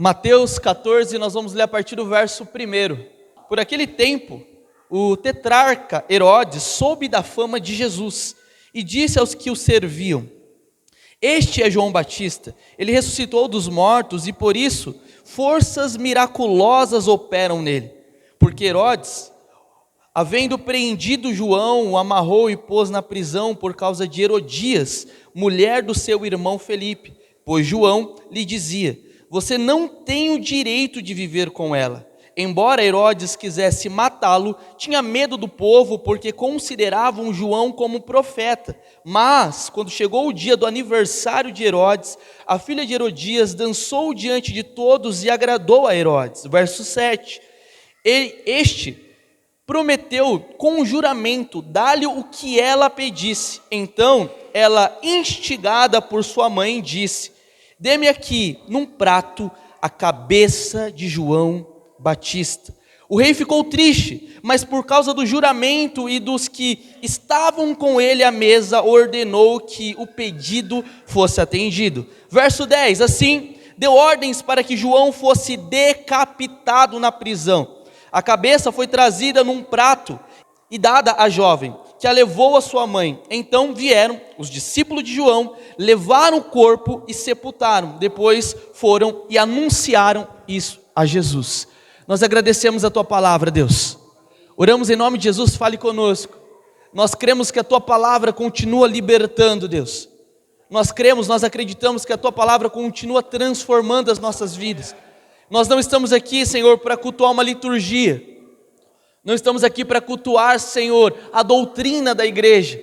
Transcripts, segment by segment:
Mateus 14, nós vamos ler a partir do verso 1. Por aquele tempo, o tetrarca Herodes soube da fama de Jesus e disse aos que o serviam: Este é João Batista, ele ressuscitou dos mortos e por isso forças miraculosas operam nele. Porque Herodes, havendo preendido João, o amarrou e pôs na prisão por causa de Herodias, mulher do seu irmão Felipe, pois João lhe dizia: Você não tem o direito de viver com ela. Embora Herodes quisesse matá-lo, tinha medo do povo, porque consideravam João como profeta. Mas, quando chegou o dia do aniversário de Herodes, a filha de Herodias dançou diante de todos e agradou a Herodes. Verso 7. Este prometeu com juramento dar-lhe o que ela pedisse. Então, ela, instigada por sua mãe, disse: Dê-me aqui, num prato, a cabeça de João Batista. O rei ficou triste, mas por causa do juramento e dos que estavam com ele à mesa, ordenou que o pedido fosse atendido. Verso 10, assim, deu ordens para que João fosse decapitado na prisão. A cabeça foi trazida num prato e dada à jovem, que a levou à sua mãe. Então vieram os discípulos de João, levaram o corpo e sepultaram. Depois foram e anunciaram isso a Jesus. Nós agradecemos a Tua palavra, Deus. Oramos em nome de Jesus, fale conosco. Nós cremos que a Tua palavra continua libertando, Deus. Nós cremos, nós acreditamos que a Tua palavra continua transformando as nossas vidas. Nós não estamos aqui, Senhor, para cultuar uma liturgia. Não estamos aqui para cultuar, Senhor, a doutrina da igreja.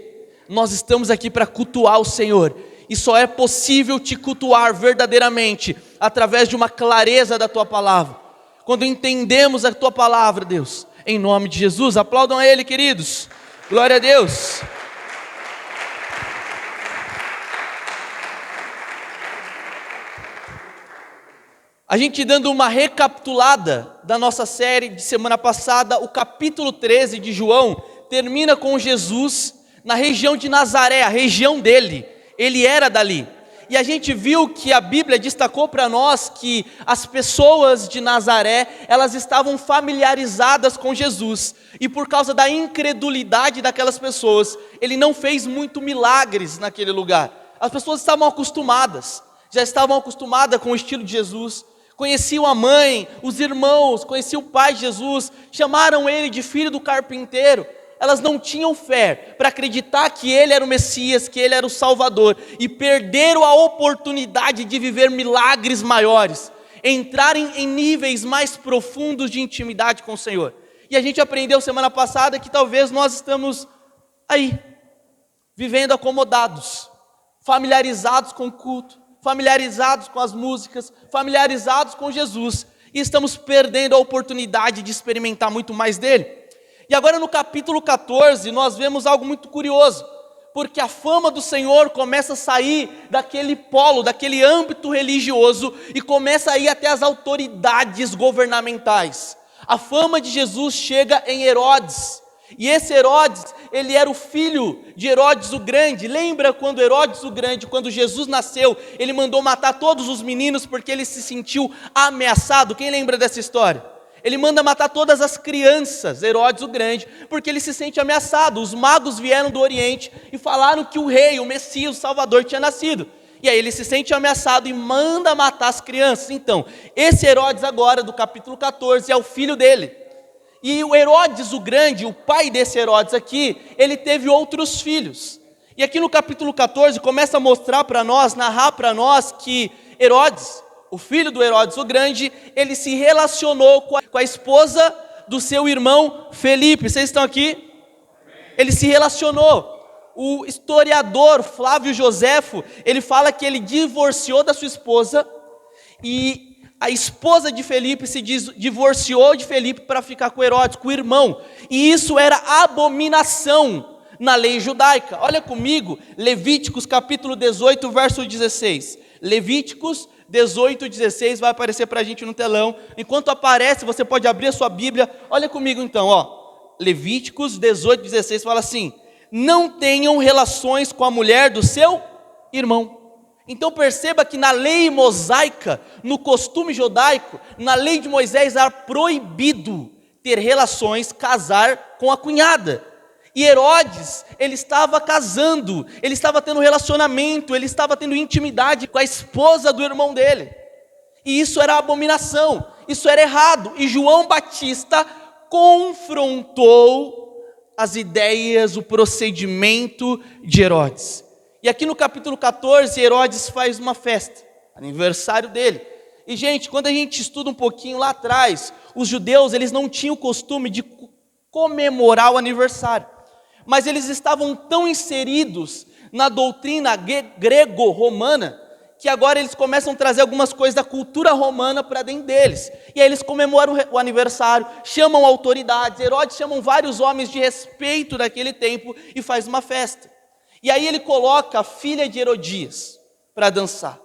Nós estamos aqui para cultuar o Senhor. E só é possível te cultuar verdadeiramente através de uma clareza da Tua palavra. Quando entendemos a Tua palavra, Deus, em nome de Jesus, aplaudam a Ele, queridos. Glória a Deus. A gente dando uma recapitulada da nossa série de semana passada, o capítulo 13 de João termina com Jesus na região de Nazaré, a região dele, ele era dali. E a gente viu que a Bíblia destacou para nós que as pessoas de Nazaré, elas estavam familiarizadas com Jesus. E por causa da incredulidade daquelas pessoas, ele não fez muito milagres naquele lugar. As pessoas estavam acostumadas, já estavam acostumadas com o estilo de Jesus. Conheciam a mãe, os irmãos, conheciam o pai de Jesus, chamaram ele de filho do carpinteiro. Elas não tinham fé para acreditar que ele era o Messias, que ele era o Salvador, e perderam a oportunidade de viver milagres maiores, entrarem em níveis mais profundos de intimidade com o Senhor. E a gente aprendeu semana passada que talvez nós estamos aí, vivendo acomodados, familiarizados com o culto, familiarizados com as músicas, familiarizados com Jesus, e estamos perdendo a oportunidade de experimentar muito mais dele. E agora no capítulo 14 nós vemos algo muito curioso, porque a fama do Senhor começa a sair daquele polo, daquele âmbito religioso, e começa a ir até as autoridades governamentais. A fama de Jesus chega em Herodes, e esse Herodes, ele era o filho de Herodes o Grande. Lembra quando Herodes o Grande, quando Jesus nasceu, ele mandou matar todos os meninos porque ele se sentiu ameaçado? Quem lembra dessa história? Ele manda matar todas as crianças, Herodes o Grande, porque ele se sente ameaçado. Os magos vieram do Oriente e falaram que o rei, o Messias, o Salvador tinha nascido. E aí ele se sente ameaçado e manda matar as crianças. Então, esse Herodes agora, do capítulo 14, é o filho dele. E o Herodes o Grande, o pai desse Herodes aqui, ele teve outros filhos. E aqui no capítulo 14 começa a mostrar para nós, narrar para nós que Herodes, o filho do Herodes o Grande, ele se relacionou com a esposa do seu irmão Felipe. Vocês estão aqui? Ele se relacionou. O historiador Flávio Joséfo, ele fala que ele divorciou da sua esposa e a esposa de Felipe se divorciou de Felipe para ficar com Herodes, com o irmão. E isso era abominação na lei judaica. Olha comigo, Levíticos capítulo 18, verso 16. Levíticos 18, 16, vai aparecer para a gente no telão. Enquanto aparece, você pode abrir a sua Bíblia. Olha comigo então, ó. Levíticos 18, 16 fala assim: não tenham relações com a mulher do seu irmão. Então perceba que na lei mosaica, no costume judaico, na lei de Moisés era proibido ter relações, casar com a cunhada. E Herodes, ele estava casando, ele estava tendo relacionamento, ele estava tendo intimidade com a esposa do irmão dele. E isso era abominação, isso era errado. E João Batista confrontou as ideias, o procedimento de Herodes. E aqui no capítulo 14, Herodes faz uma festa, aniversário dele. E gente, quando a gente estuda um pouquinho lá atrás, os judeus, eles não tinham o costume de comemorar o aniversário. Mas eles estavam tão inseridos na doutrina grego-romana, que agora eles começam a trazer algumas coisas da cultura romana para dentro deles. E aí eles comemoram o aniversário, chamam autoridades, Herodes chamam vários homens de respeito daquele tempo e faz uma festa. E aí ele coloca a filha de Herodias para dançar,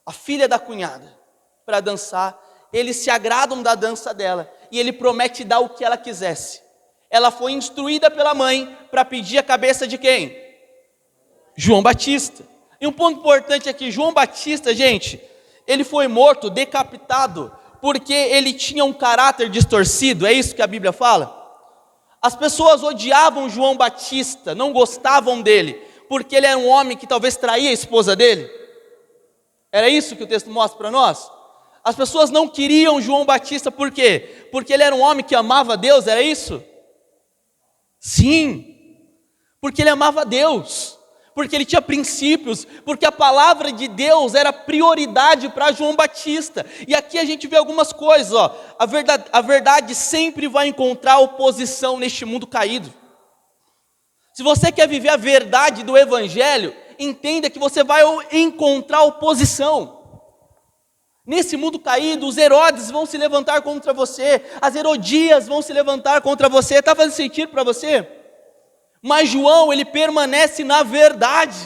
a filha da cunhada para dançar. Eles se agradam da dança dela e ele promete dar o que ela quisesse. Ela foi instruída pela mãe para pedir a cabeça de quem? João Batista. E um ponto importante aqui, João Batista, gente, ele foi morto, decapitado, porque ele tinha um caráter distorcido, é isso que a Bíblia fala? As pessoas odiavam João Batista, não gostavam dele, porque ele era um homem que talvez traía a esposa dele. Era isso que o texto mostra para nós? As pessoas não queriam João Batista, por quê? Porque ele era um homem que amava Deus, era isso? Sim, porque ele amava Deus, porque ele tinha princípios, porque a palavra de Deus era prioridade para João Batista. E aqui a gente vê algumas coisas, ó. A verdade sempre vai encontrar oposição neste mundo caído. Se você quer viver a verdade do Evangelho, entenda que você vai encontrar oposição. Nesse mundo caído, os Herodes vão se levantar contra você, as Herodias vão se levantar contra você. Está fazendo sentido para você? Mas João, ele permanece na verdade.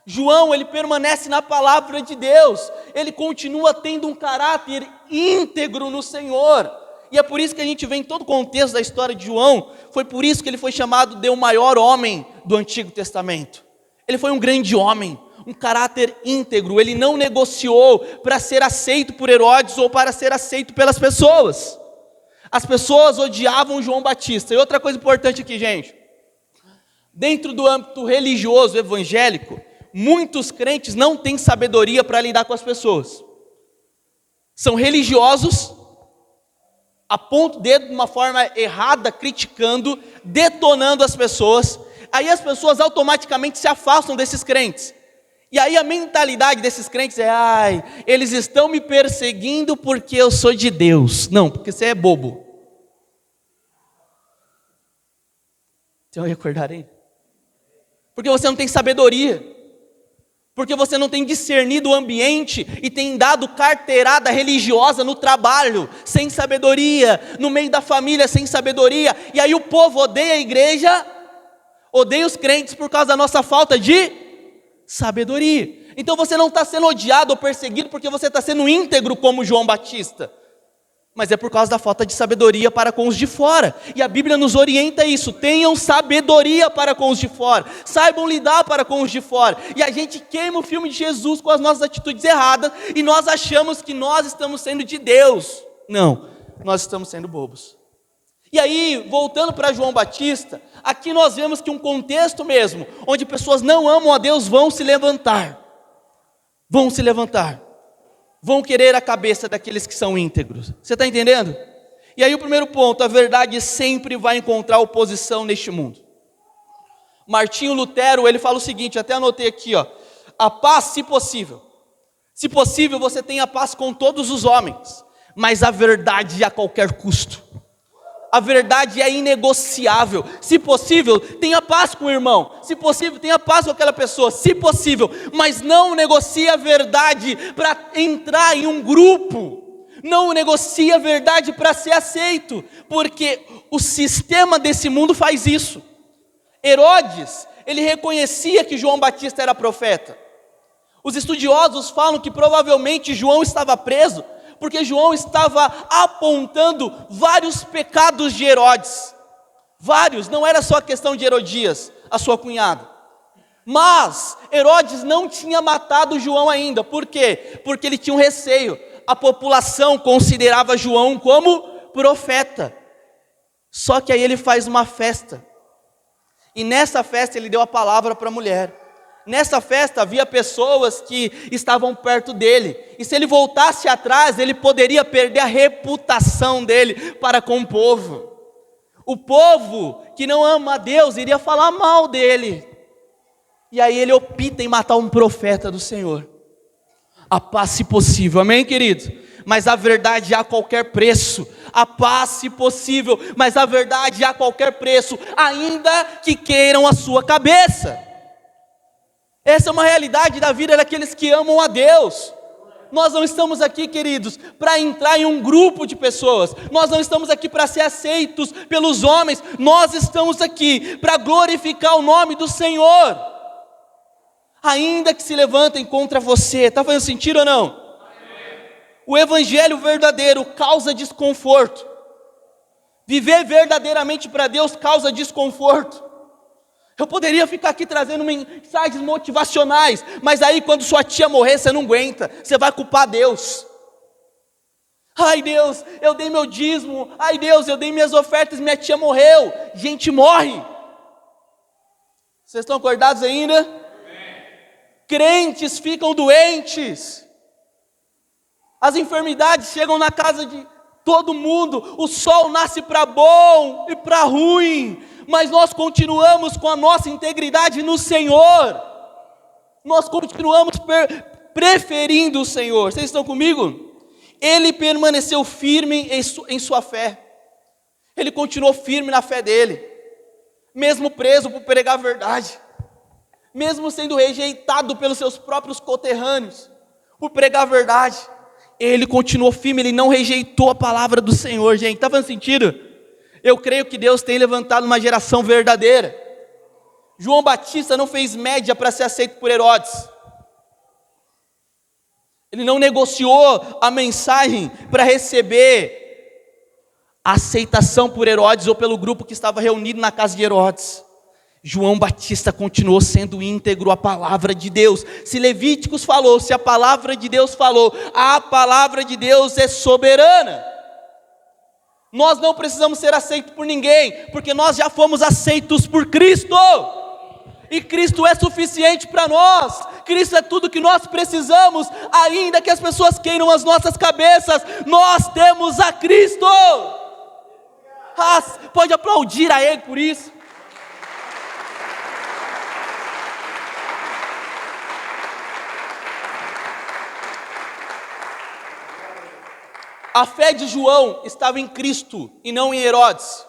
João, ele permanece na palavra de Deus. Ele continua tendo um caráter íntegro no Senhor. E é por isso que a gente vê em todo o contexto da história de João, foi por isso que ele foi chamado de o maior homem do Antigo Testamento. Ele foi um grande homem, um caráter íntegro. Ele não negociou para ser aceito por Herodes ou para ser aceito pelas pessoas. As pessoas odiavam João Batista. E outra coisa importante aqui, gente. Dentro do âmbito religioso evangélico, muitos crentes não têm sabedoria para lidar com as pessoas. São religiosos, apontam o dedo de uma forma errada, criticando, detonando as pessoas. Aí as pessoas automaticamente se afastam desses crentes. E aí a mentalidade desses crentes é: eles estão me perseguindo porque eu sou de Deus. Não, porque você é bobo. Então eu recordarei. Porque você não tem sabedoria, porque você não tem discernido o ambiente e tem dado carteirada religiosa no trabalho, sem sabedoria, no meio da família, sem sabedoria, e aí o povo odeia a igreja, odeia os crentes por causa da nossa falta de sabedoria. Então você não está sendo odiado ou perseguido porque você está sendo íntegro como João Batista, mas é por causa da falta de sabedoria para com os de fora. E a Bíblia nos orienta a isso: tenham sabedoria para com os de fora, saibam lidar para com os de fora. E a gente queima o filme de Jesus com as nossas atitudes erradas, e nós achamos que nós estamos sendo de Deus. Não, nós estamos sendo bobos. E aí, voltando para João Batista, aqui nós vemos que um contexto mesmo, onde pessoas não amam a Deus, vão se levantar, vão querer a cabeça daqueles que são íntegros. Você está entendendo? E aí o primeiro ponto: a verdade sempre vai encontrar oposição neste mundo. Martinho Lutero, ele fala o seguinte, até anotei aqui, ó: a paz, se possível você tem a paz com todos os homens, mas a verdade a qualquer custo. A verdade é inegociável. Se possível, tenha paz com o irmão. Se possível, tenha paz com aquela pessoa. Se possível, mas não negocie a verdade para entrar em um grupo. Não negocie a verdade para ser aceito, porque o sistema desse mundo faz isso. Herodes, ele reconhecia que João Batista era profeta. Os estudiosos falam que provavelmente João estava preso porque João estava apontando vários pecados de Herodes. Vários, não era só a questão de Herodias, a sua cunhada, Mas Herodes não tinha matado João ainda. Por quê? Porque ele tinha um receio. A população considerava João como profeta. Só que aí ele faz uma festa. E nessa festa ele deu a palavra para a mulher. Nessa festa havia pessoas que estavam perto dele. E se ele voltasse atrás, ele poderia perder a reputação dele para com o povo. O povo que não ama a Deus iria falar mal dele. E aí ele opta em matar um profeta do Senhor. A paz se possível, amém, querido? Mas a verdade a qualquer preço. A paz se possível, mas a verdade a qualquer preço, ainda que queiram a sua cabeça. Essa é uma realidade da vida daqueles que amam a Deus. Nós não estamos aqui, queridos, para entrar em um grupo de pessoas. Nós não estamos aqui para ser aceitos pelos homens. Nós estamos aqui para glorificar o nome do Senhor. Ainda que se levantem contra você. Está fazendo sentido ou não? O evangelho verdadeiro causa desconforto. Viver verdadeiramente para Deus causa desconforto. Eu poderia ficar aqui trazendo mensagens motivacionais, mas aí quando sua tia morrer, você não aguenta, você vai culpar Deus. Ai Deus, eu dei meu dízimo, ai Deus, eu dei minhas ofertas, minha tia morreu. Gente morre. Vocês estão acordados ainda? Crentes ficam doentes. As enfermidades chegam na casa de todo mundo. O sol nasce para bom e para ruim, mas nós continuamos com a nossa integridade no Senhor. Nós continuamos preferindo o Senhor. Vocês estão comigo? Ele permaneceu firme em sua fé. Ele continuou firme na fé dele, mesmo preso por pregar a verdade, mesmo sendo rejeitado pelos seus próprios conterrâneos por pregar a verdade. Ele continuou firme, ele não rejeitou a palavra do Senhor, gente. Está fazendo sentido? Eu creio que Deus tem levantado uma geração verdadeira. João Batista não fez média para ser aceito por Herodes. Ele não negociou a mensagem para receber a aceitação por Herodes ou pelo grupo que estava reunido na casa de Herodes. João Batista continuou sendo íntegro à palavra de Deus. Se Levíticos falou, se a palavra de Deus falou, a palavra de Deus é soberana. Nós não precisamos ser aceitos por ninguém, porque nós já fomos aceitos por Cristo. E Cristo é suficiente para nós. Cristo é tudo que nós precisamos. Ainda que as pessoas queiram as nossas cabeças, nós temos a Cristo. Pode aplaudir a Ele por isso. A fé de João estava em Cristo e não em Herodes.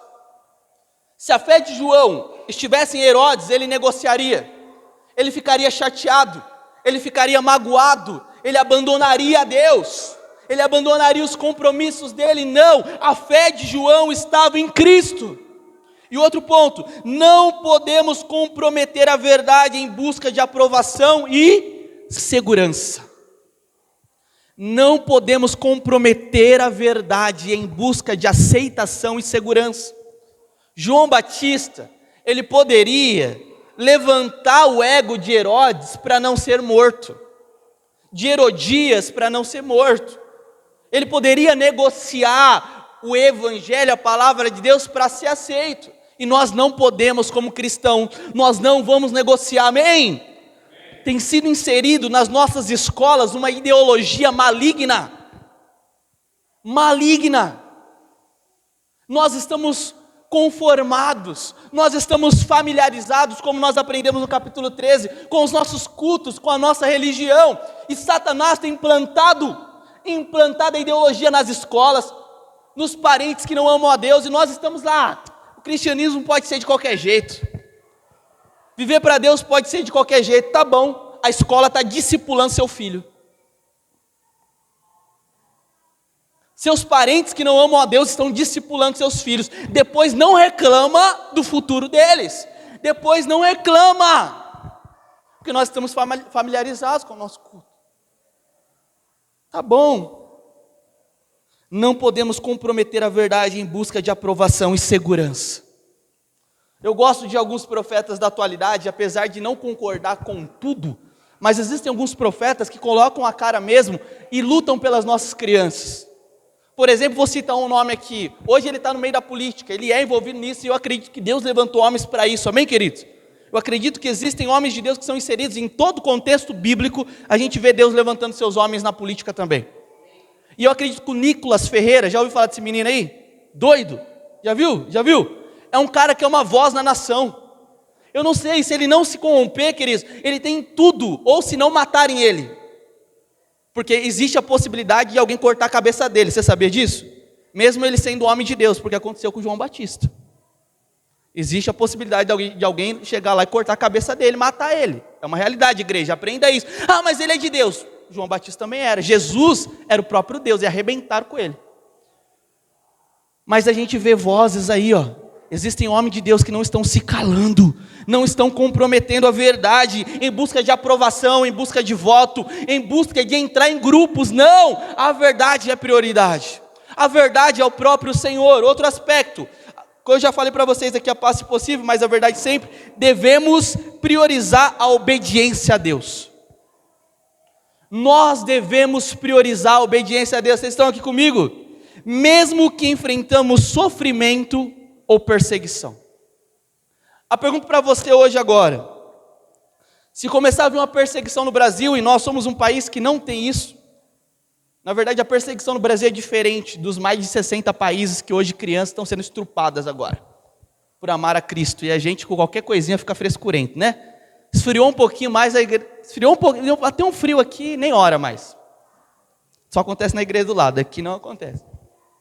Se a fé de João estivesse em Herodes, ele negociaria, ele ficaria chateado, ele ficaria magoado, ele abandonaria a Deus, ele abandonaria os compromissos dele. Não, a fé de João estava em Cristo. E outro ponto, não podemos comprometer a verdade em busca de aprovação e segurança. Não podemos comprometer a verdade em busca de aceitação e segurança. João Batista, ele poderia levantar o ego de Herodes para não ser morto, de Herodias para não ser morto. Ele poderia negociar o evangelho, a palavra de Deus, para ser aceito. E nós não podemos, como cristãos, nós não vamos negociar, amém? Tem sido inserido nas nossas escolas uma ideologia maligna. Nós estamos conformados, nós estamos familiarizados, como nós aprendemos no capítulo 13, com os nossos cultos, com a nossa religião. E Satanás tem implantado a ideologia nas escolas, nos parentes que não amam a Deus, e nós estamos lá. O cristianismo pode ser de qualquer jeito. Viver para Deus pode ser de qualquer jeito, tá bom, a escola está discipulando seu filho. Seus parentes que não amam a Deus estão discipulando seus filhos. Depois não reclama do futuro deles. Depois não reclama. Porque nós estamos familiarizados com o nosso culto. Tá bom. Não podemos comprometer a verdade em busca de aprovação e segurança. Eu gosto de alguns profetas da atualidade, apesar de não concordar com tudo, mas existem alguns profetas que colocam a cara mesmo e lutam pelas nossas crianças. Por exemplo, vou citar um nome aqui. Hoje ele está no meio da política, ele é envolvido nisso e eu acredito que Deus levantou homens para isso, amém, queridos? Eu acredito que existem homens de Deus que são inseridos em todo o contexto bíblico, a gente vê Deus levantando seus homens na política também. E eu acredito que o Nicolas Ferreira, já ouviu falar desse menino aí? Doido, já viu? Já viu? É um cara que é uma voz na nação. Eu não sei, se ele não se corromper, queridos, ele tem tudo, ou se não matarem ele. Porque existe a possibilidade de alguém cortar a cabeça dele, você sabia disso? Mesmo ele sendo homem de Deus, porque aconteceu com João Batista. Existe a possibilidade de alguém chegar lá e cortar a cabeça dele, matar ele. É uma realidade, igreja, aprenda isso. Ah, mas ele é de Deus. João Batista também era. Jesus era o próprio Deus, e arrebentaram com ele. Mas a gente vê vozes aí, ó. Existem homens de Deus que não estão se calando, não estão comprometendo a verdade, em busca de aprovação, em busca de voto, em busca de entrar em grupos. Não, a verdade é prioridade. A verdade é o próprio Senhor. Outro aspecto, que eu já falei para vocês aqui, a paz se possível, mas a verdade sempre, devemos priorizar a obediência a Deus. Nós devemos priorizar a obediência a Deus. Vocês estão aqui comigo? Mesmo que enfrentamos sofrimento ou perseguição. A pergunta para você hoje agora: se começar a haver uma perseguição no Brasil, e nós somos um país que não tem isso, na verdade a perseguição no Brasil é diferente dos mais de 60 países que hoje crianças estão sendo estrupadas agora, por amar a Cristo, e a gente com qualquer coisinha fica frescurento, né? Esfriou um pouquinho mais, esfriou um pouquinho, bateu um frio aqui, nem hora mais. Só acontece na igreja do lado, aqui não acontece.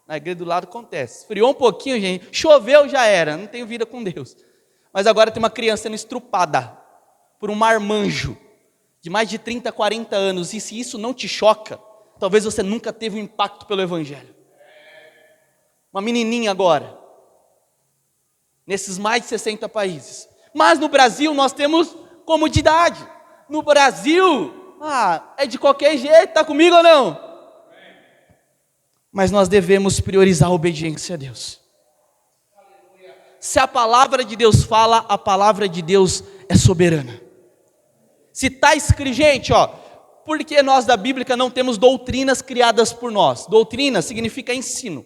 Na igreja do lado acontece. Esfriou um pouquinho, gente. Choveu, já era. Não tenho vida com Deus. Mas agora tem uma criança sendo estrupada por um marmanjo de mais de 30, 40 anos. E se isso não te choca, talvez você nunca teve um impacto pelo Evangelho. Uma menininha agora. Nesses mais de 60 países. Mas no Brasil nós temos comodidade. No Brasil, é de qualquer jeito. Está comigo ou não? Mas nós devemos priorizar a obediência a Deus. Se a palavra de Deus fala, a palavra de Deus é soberana. Se está escrito, gente, por que nós da Bíblia não temos doutrinas criadas por nós? Doutrina significa ensino.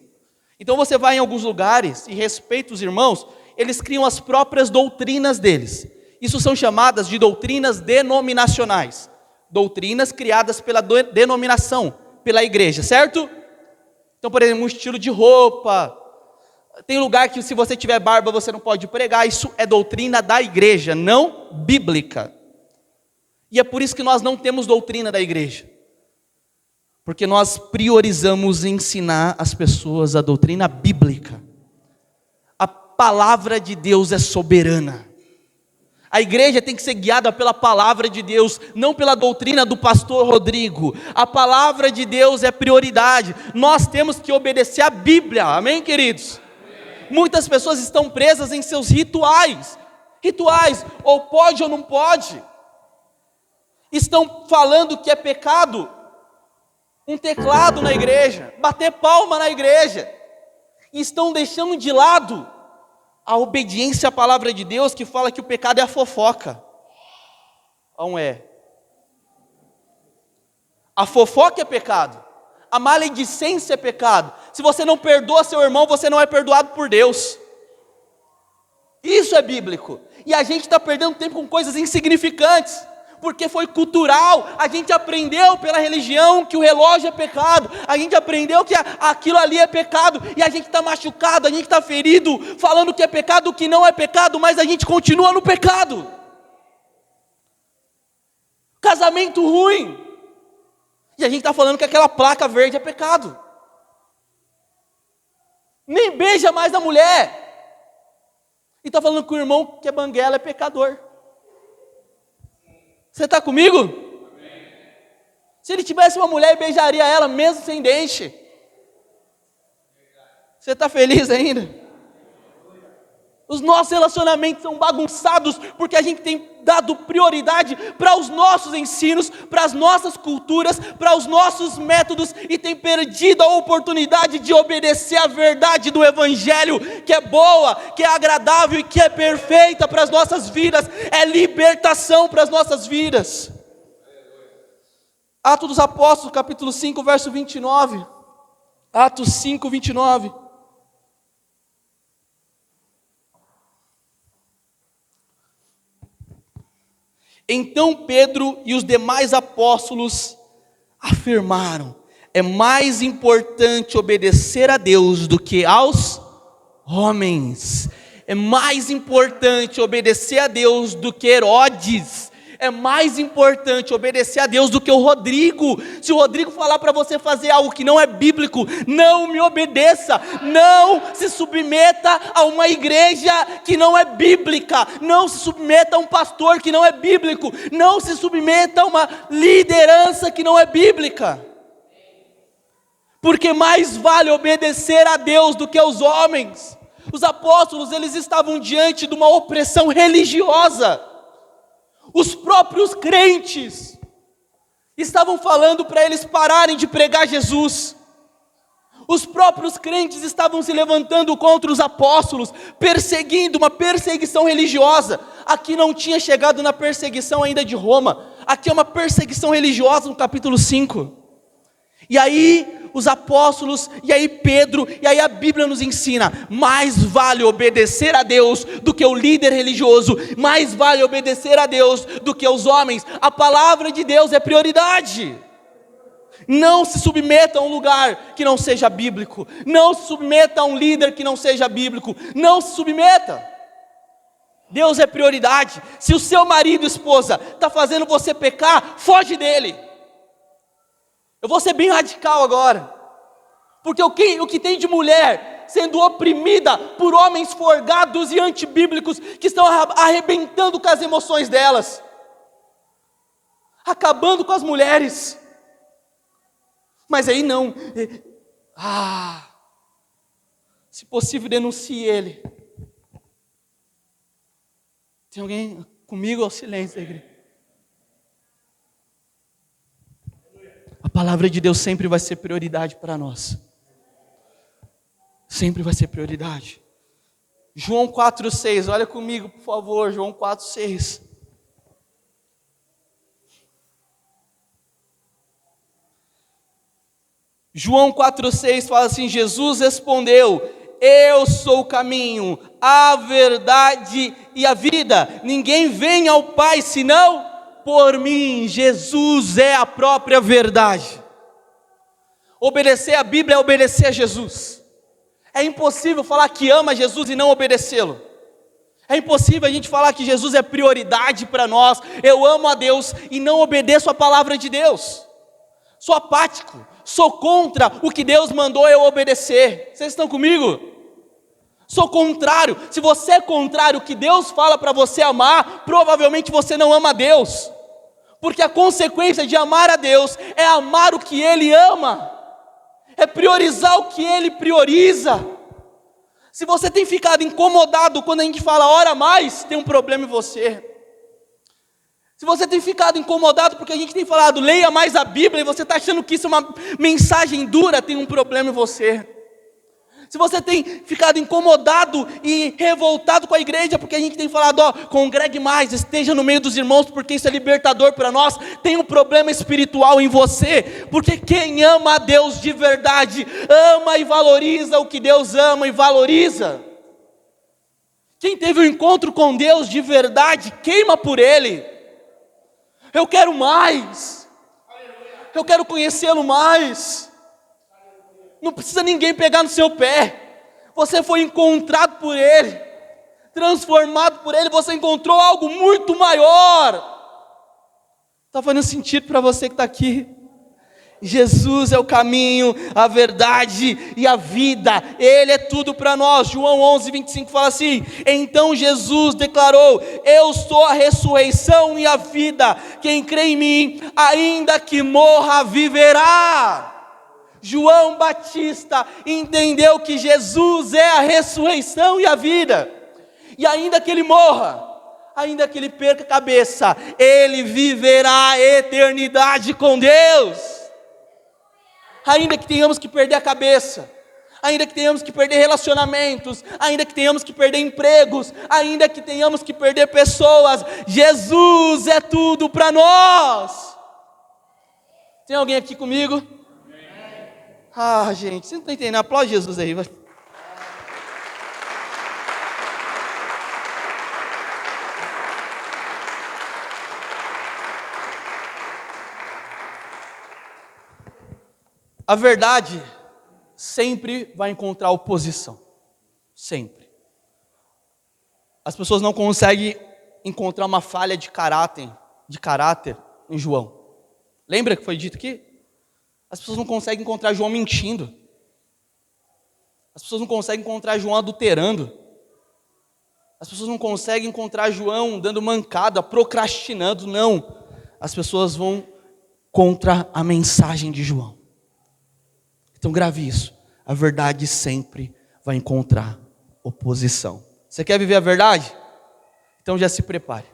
Então você vai em alguns lugares e respeita os irmãos, eles criam as próprias doutrinas deles. Isso são chamadas de doutrinas denominacionais. Doutrinas criadas pela denominação, pela igreja, certo? Então, por exemplo, um estilo de roupa. Tem lugar que se você tiver barba você não pode pregar. Isso é doutrina da igreja, não bíblica. E é por isso que nós não temos doutrina da igreja. Porque nós priorizamos ensinar as pessoas a doutrina bíblica. A palavra de Deus é soberana. A igreja tem que ser guiada pela palavra de Deus, não pela doutrina do pastor Rodrigo. A palavra de Deus é prioridade. Nós temos que obedecer a Bíblia, amém, queridos? Amém. Muitas pessoas estão presas em seus rituais. Rituais, ou pode ou não pode. Estão falando que é pecado um teclado na igreja, bater palma na igreja. E estão deixando de lado a obediência à palavra de Deus, que fala que o pecado é a fofoca. Não é. A fofoca é pecado. A maledicência é pecado. Se você não perdoa seu irmão, você não é perdoado por Deus. Isso é bíblico. E a gente está perdendo tempo com coisas insignificantes. Porque foi cultural, a gente aprendeu pela religião que o relógio é pecado, a gente aprendeu que aquilo ali é pecado, e a gente está machucado, a gente está ferido, falando que é pecado, que não é pecado, mas a gente continua no pecado. Casamento ruim, e a gente está falando que aquela placa verde é pecado. Nem beija mais a mulher, e está falando que o irmão que é banguela é pecador. Você está comigo? Amém. Se ele tivesse uma mulher, beijaria ela mesmo sem dente. Você está feliz ainda? Os nossos relacionamentos são bagunçados porque a gente tem dado prioridade para os nossos ensinos, para as nossas culturas, para os nossos métodos e tem perdido a oportunidade de obedecer à verdade do Evangelho, que é boa, que é agradável e que é perfeita para as nossas vidas, é libertação para as nossas vidas. Atos dos Apóstolos, capítulo 5, verso 29. Atos 5, 29. Então Pedro e os demais apóstolos afirmaram: é mais importante obedecer a Deus do que aos homens. É mais importante obedecer a Deus do que Herodes. É mais importante obedecer a Deus do que o Rodrigo. Se o Rodrigo falar para você fazer algo que não é bíblico, não me obedeça. Não se submeta a uma igreja que não é bíblica. Não se submeta a um pastor que não é bíblico. Não se submeta a uma liderança que não é bíblica. Porque mais vale obedecer a Deus do que aos homens. Os apóstolos, eles estavam diante de uma opressão religiosa. Os próprios crentes estavam falando para eles pararem de pregar Jesus. Os próprios crentes estavam se levantando contra os apóstolos, perseguindo, uma perseguição religiosa. Aqui não tinha chegado na perseguição ainda de Roma. Aqui é uma perseguição religiosa no capítulo 5. E aí os apóstolos, e aí Pedro, e aí a Bíblia nos ensina: mais vale obedecer a Deus do que o líder religioso, mais vale obedecer a Deus do que os homens. A palavra de Deus é prioridade. Não se submeta a um lugar que não seja bíblico, não se submeta a um líder que não seja bíblico, não se submeta. Deus é prioridade. Se o seu marido ou esposa está fazendo você pecar, foge dele. Eu vou ser bem radical agora, porque o que tem de mulher sendo oprimida por homens forgados e antibíblicos que estão arrebentando com as emoções delas, acabando com as mulheres. Mas aí não, se possível denuncie ele. Tem alguém comigo ao silêncio da igreja? A palavra de Deus sempre vai ser prioridade para nós. Sempre vai ser prioridade. João 4,6, olha comigo, por favor, João 4,6. João 4,6 fala assim: Jesus respondeu: eu sou o caminho, a verdade e a vida. Ninguém vem ao Pai senão por mim. Jesus é a própria verdade. Obedecer a Bíblia é obedecer a Jesus. É impossível falar que ama Jesus e não obedecê-lo. É impossível a gente falar que Jesus é prioridade para nós. Eu amo a Deus e não obedeço a palavra de Deus. Sou apático, sou contra o que Deus mandou eu obedecer. Vocês estão comigo? Sou contrário. Se você é contrário ao que Deus fala para você amar, provavelmente você não ama a Deus. Porque a consequência de amar a Deus é amar o que Ele ama, é priorizar o que Ele prioriza. Se você tem ficado incomodado quando a gente fala ora mais, tem um problema em você. Se você tem ficado incomodado porque a gente tem falado leia mais a Bíblia e você está achando que isso é uma mensagem dura, tem um problema em você. Se você tem ficado incomodado e revoltado com a igreja, porque a gente tem falado, congregue mais, esteja no meio dos irmãos, porque isso é libertador para nós, tem um problema espiritual em você, porque quem ama a Deus de verdade, ama e valoriza o que Deus ama e valoriza. Quem teve um encontro com Deus de verdade, queima por Ele. Eu quero mais, eu quero conhecê-lo mais. Não precisa ninguém pegar no seu pé. Você foi encontrado por Ele, transformado por Ele, você encontrou algo muito maior. Está fazendo sentido para você que está aqui? Jesus é o caminho, a verdade e a vida. Ele é tudo para nós. João 11:25 fala assim: então Jesus declarou: eu sou a ressurreição e a vida. Quem crê em mim, ainda que morra, viverá. João Batista entendeu que Jesus é a ressurreição e a vida. E ainda que ele morra, ainda que ele perca a cabeça, ele viverá a eternidade com Deus. Ainda que tenhamos que perder a cabeça, ainda que tenhamos que perder relacionamentos, ainda que tenhamos que perder empregos, ainda que tenhamos que perder pessoas, Jesus é tudo para nós. Tem alguém aqui comigo? Ah, gente, você não está entendendo, aplaude Jesus aí. A verdade sempre vai encontrar oposição. Sempre. As pessoas não conseguem encontrar uma falha de caráter em João. Lembra que foi dito aqui? As pessoas não conseguem encontrar João mentindo. As pessoas não conseguem encontrar João adulterando. As pessoas não conseguem encontrar João dando mancada, procrastinando. Não. As pessoas vão contra a mensagem de João. Então grave isso. A verdade sempre vai encontrar oposição. Você quer viver a verdade? Então já se prepare.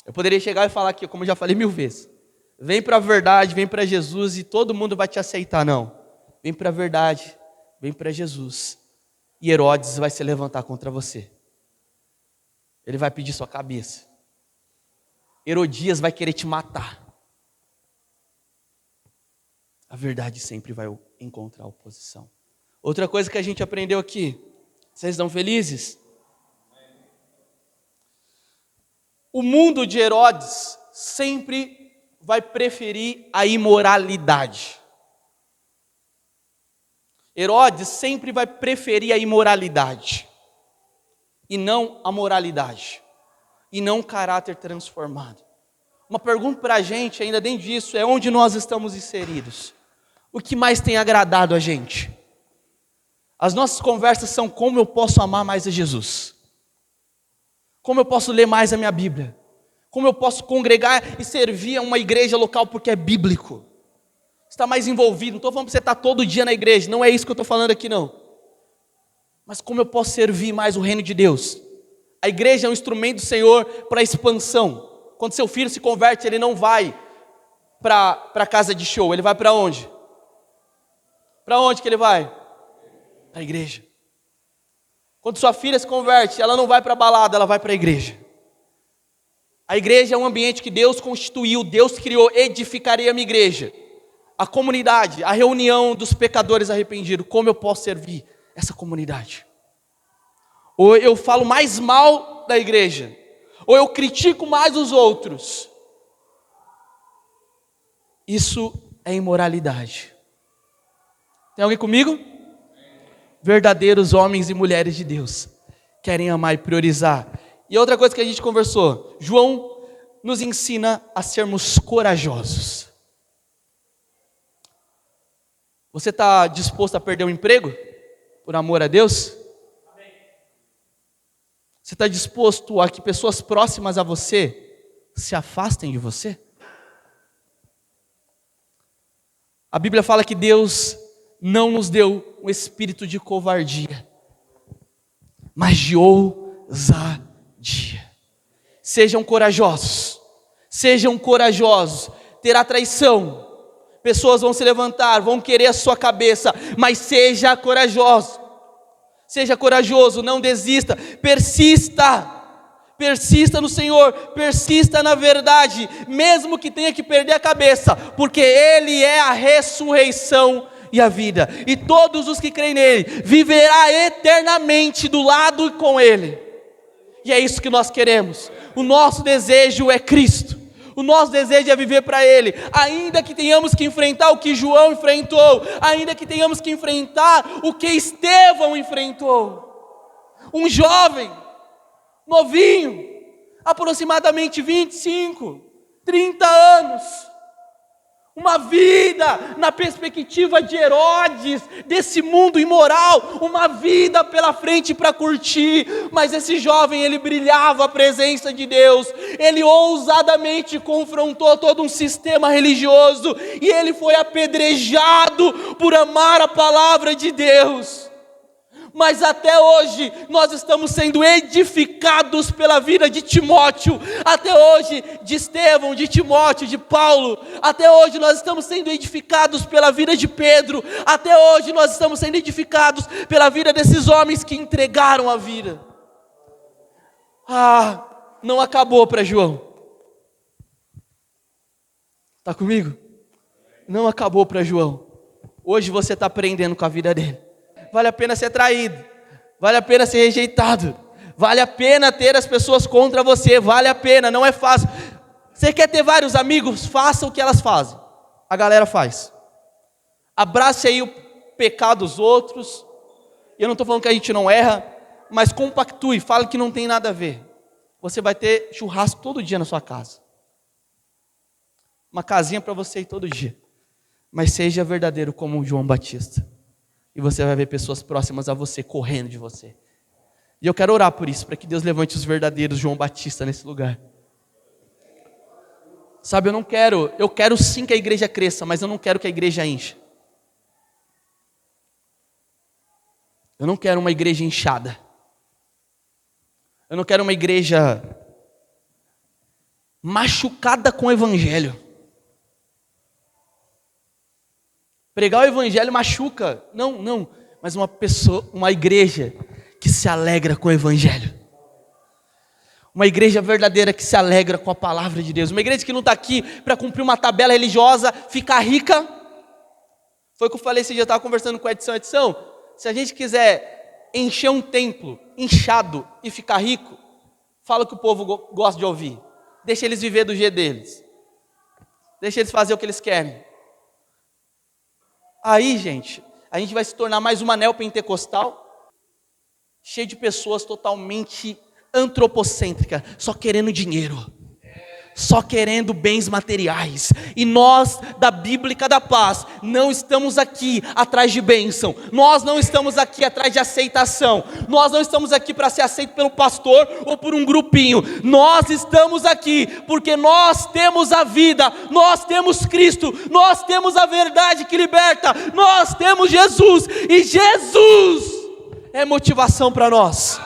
Eu poderia chegar e falar aqui, como eu já falei 1000 vezes. Vem para a verdade, vem para Jesus e todo mundo vai te aceitar. Não. Vem para a verdade, vem para Jesus. E Herodes vai se levantar contra você. Ele vai pedir sua cabeça. Herodias vai querer te matar. A verdade sempre vai encontrar oposição. Outra coisa que a gente aprendeu aqui. Vocês estão felizes? O mundo de Herodes sempre vai preferir a imoralidade. Herodes sempre vai preferir a imoralidade. E não a moralidade. E não o caráter transformado. Uma pergunta para a gente, ainda dentro disso, é onde nós estamos inseridos. O que mais tem agradado a gente? As nossas conversas são como eu posso amar mais a Jesus. Como eu posso ler mais a minha Bíblia. Como eu posso congregar e servir a uma igreja local porque é bíblico. Está mais envolvido, não estou falando para você estar todo dia na igreja, não é isso que eu estou falando aqui não. Mas como eu posso servir mais o reino de Deus? A igreja é um instrumento do Senhor para a expansão. Quando seu filho se converte, ele não vai para a casa de show, ele vai para onde? Para onde que ele vai? Para a igreja. Quando sua filha se converte, ela não vai para a balada, ela vai para a igreja. A igreja é um ambiente que Deus constituiu, Deus criou, edificarei a minha igreja. A comunidade, a reunião dos pecadores arrependidos. Como eu posso servir essa comunidade? Ou eu falo mais mal da igreja, ou eu critico mais os outros. Isso é imoralidade. Tem alguém comigo? Verdadeiros homens e mulheres de Deus querem amar e priorizar. E outra coisa que a gente conversou, João nos ensina a sermos corajosos. Você está disposto a perder o emprego por amor a Deus? Você está disposto a que pessoas próximas a você se afastem de você? A Bíblia fala que Deus não nos deu um espírito de covardia, mas de ousadia. Sejam corajosos, terá traição, pessoas vão se levantar, vão querer a sua cabeça, mas seja corajoso, não desista, persista no Senhor, persista na verdade, mesmo que tenha que perder a cabeça, porque Ele é a ressurreição e a vida, e todos os que creem nele, viverá eternamente do lado e com Ele, e é isso que nós queremos. O nosso desejo é Cristo, o nosso desejo é viver para Ele, ainda que tenhamos que enfrentar o que João enfrentou, ainda que tenhamos que enfrentar o que Estevão enfrentou, um jovem, novinho, aproximadamente 25, 30 anos, uma vida na perspectiva de Herodes, desse mundo imoral, uma vida pela frente para curtir, mas esse jovem, ele brilhava a presença de Deus, ele ousadamente confrontou todo um sistema religioso, e ele foi apedrejado por amar a palavra de Deus. Mas até hoje nós estamos sendo edificados pela vida de Timóteo, até hoje de Estevão, de Timóteo, de Paulo, até hoje nós estamos sendo edificados pela vida de Pedro, até hoje nós estamos sendo edificados pela vida desses homens que entregaram a vida. Não acabou para João. Está comigo? Não acabou para João. Hoje você está aprendendo com a vida dele. Vale a pena ser traído, vale a pena ser rejeitado, vale a pena ter as pessoas contra você, vale a pena, não é fácil. Você quer ter vários amigos? Faça o que elas fazem, a galera faz. Abrace aí o pecado dos outros. Eu não estou falando que a gente não erra, mas compactue, fale que não tem nada a ver. Você vai ter churrasco todo dia na sua casa, uma casinha para você ir todo dia, mas seja verdadeiro como o João Batista. E você vai ver pessoas próximas a você correndo de você. E eu quero orar por isso, para que Deus levante os verdadeiros João Batista nesse lugar. Sabe, eu quero sim que a igreja cresça, mas eu não quero que a igreja encha. Eu não quero uma igreja inchada. Eu não quero uma igreja machucada com o evangelho. Pregar o evangelho machuca. Não, mas uma igreja que se alegra com o evangelho. Uma igreja verdadeira que se alegra com a palavra de Deus. Uma igreja que não está aqui para cumprir uma tabela religiosa, ficar rica. Foi o que eu falei esse dia, eu estava conversando com a Edição. Se a gente quiser encher um templo, inchado e ficar rico, fala o que o povo gosta de ouvir. Deixa eles viver do jeito deles. Deixa eles fazer o que eles querem. Aí, gente, a gente vai se tornar mais uma neopentecostal, cheio de pessoas totalmente antropocêntricas, só querendo dinheiro, só querendo bens materiais. E nós, da Bíblica da Paz, não estamos aqui atrás de bênção, nós não estamos aqui atrás de aceitação, nós não estamos aqui para ser aceito pelo pastor ou por um grupinho. Nós estamos aqui porque nós temos a vida, nós temos Cristo, nós temos a verdade que liberta, nós temos Jesus, e Jesus é motivação para nós.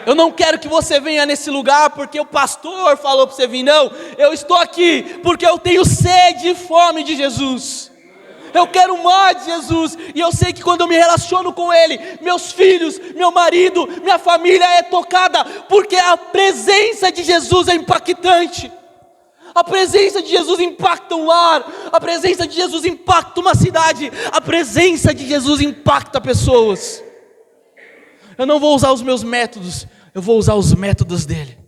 Eu não quero que você venha nesse lugar porque o pastor falou para você vir, não. Eu estou aqui porque eu tenho sede e fome de Jesus. Eu quero mais de Jesus, e eu sei que quando eu me relaciono com Ele, meus filhos, meu marido, minha família é tocada, porque a presença de Jesus é impactante. A presença de Jesus impacta um lar, a presença de Jesus impacta uma cidade, a presença de Jesus impacta pessoas. Eu não vou usar os meus métodos, eu vou usar os métodos dele.